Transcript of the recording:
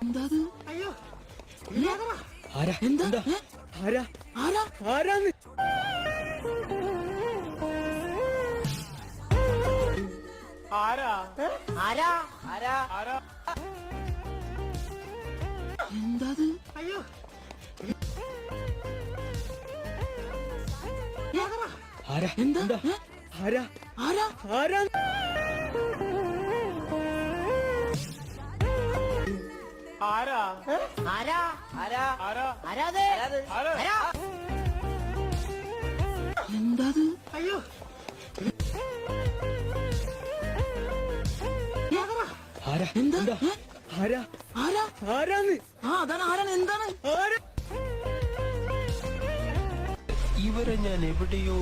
എന്താ അയ്യോ ആരാ എന്താ ആരാ ആരാ ആരാന്ന് ആരാ ആരാ ആരാ ആരാ എന്താ അയ്യോ ആരാ എന്താ ആരാ ആരാ ആരാ ആരാ ആരാ ആരാ ആരാ ആരാത് ആരാ ആരാ എന്താ അയ്യോ ആരാ എന്താ ആരാ ആരാ ആരാന്ന് അതാണ് ആരാണ് എന്താണ് ആരാ ഇവരെ ഞാൻ എവിടെയോ